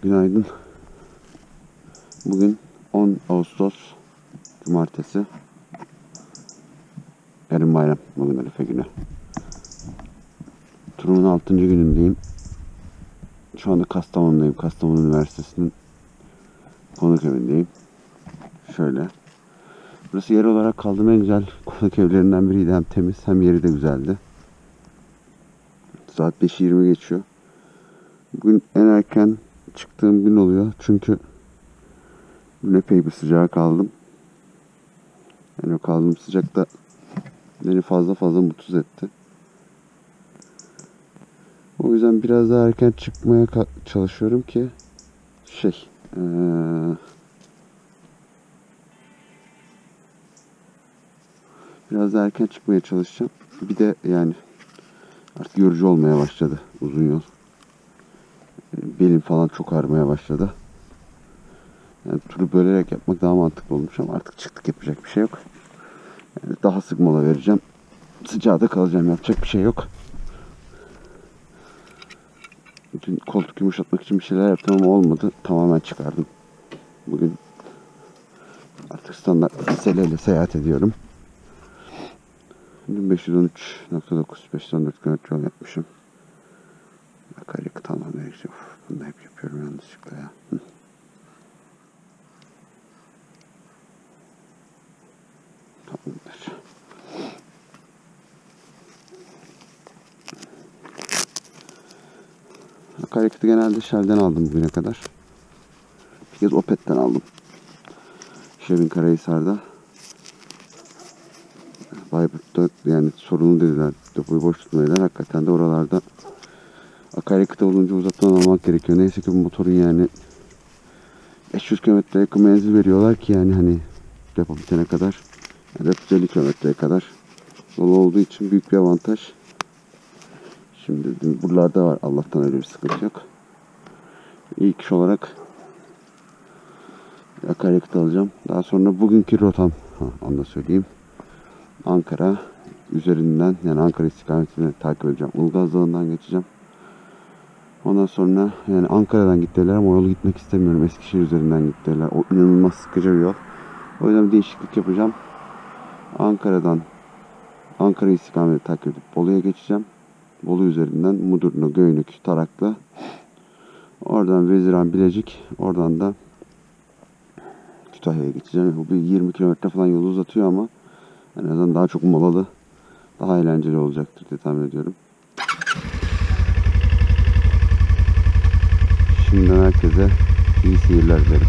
Günaydın. Bugün 10 Ağustos Cumartesi. Yarın bayram. Bugün Arife günü. Turumun 6. günündeyim. Şu anda Kastamonu'dayım. Kastamonu Üniversitesi'nin konuk evindeyim. Şöyle. Burası yer olarak kaldığım en güzel konuk evlerinden biriydi. Hem temiz hem yeri de güzeldi. Saat 5'i 20 geçiyor. Bugün en erken çıktığım gün oluyor. Çünkü bugün epey bir sıcağa kaldım. Yani o kaldığım sıcakta beni fazla mutsuz etti. O yüzden biraz daha erken çıkmaya çalışıyorum ki biraz daha erken çıkmaya çalışacağım. Bir de yani artık yorucu olmaya başladı uzun yol. Belim falan çok ağrımaya başladı. Yani turu bölerek yapmak daha mantıklı olmuş ama artık çıktık, yapacak bir şey yok. Yani daha sık mola vereceğim. Sıcağda kalacağım, yapacak bir şey yok. Dün koltuk yumuşatmak için bir şeyler yaptım ama olmadı. Tamamen çıkardım. Bugün artık standart bir seleyle seyahat ediyorum. Dün 513.9 514 kilometre yol yapmışım. Akaryakıt almam gerekiyor. Bunu da hep yapıyorum yanlışlıkla ya. Tamamdır. Akaryakıtı genelde Shell'den aldım bugüne kadar. Bir kez Opet'ten aldım. Şebin Karahisar'da. Bayburt'ta yani sorunlu dediler. Depoyu boş tutmayla. Hakikaten de oralarda akaryakıt olunca uzaktan almak gerekiyor. Neyse ki bu motorun yani 500 kilometre yakın menzil veriyorlar ki yani hani depo bitene kadar. Yani 450 kilometreye kadar yol olduğu için büyük bir avantaj. Şimdi buralarda var. Allah'tan öyle bir sıkıntı yok. İlk iş olarak akaryakıt alacağım. Daha sonra bugünkü rotam, onu da söyleyeyim. Ankara üzerinden, yani Ankara istikametini takip edeceğim. Ulgaz Dağı'ndan geçeceğim. Ondan sonra yani Ankara'dan gittiler ama o yolu gitmek istemiyorum. Eskişehir üzerinden gittiler. O inanılmaz sıkıcı bir yol. O yüzden bir değişiklik yapacağım. Ankara istikameti takip edip Bolu'ya geçeceğim. Bolu üzerinden Mudurnu, Göynük, Taraklı. Oradan Veziran, Bilecik. Oradan da Kütahya'ya geçeceğim. Bu bir 20 kilometre falan yolu uzatıyor ama en azından daha çok molalı, daha eğlenceli olacaktır diye tahmin ediyorum. Şimdiden herkese iyi seyirler dilerim.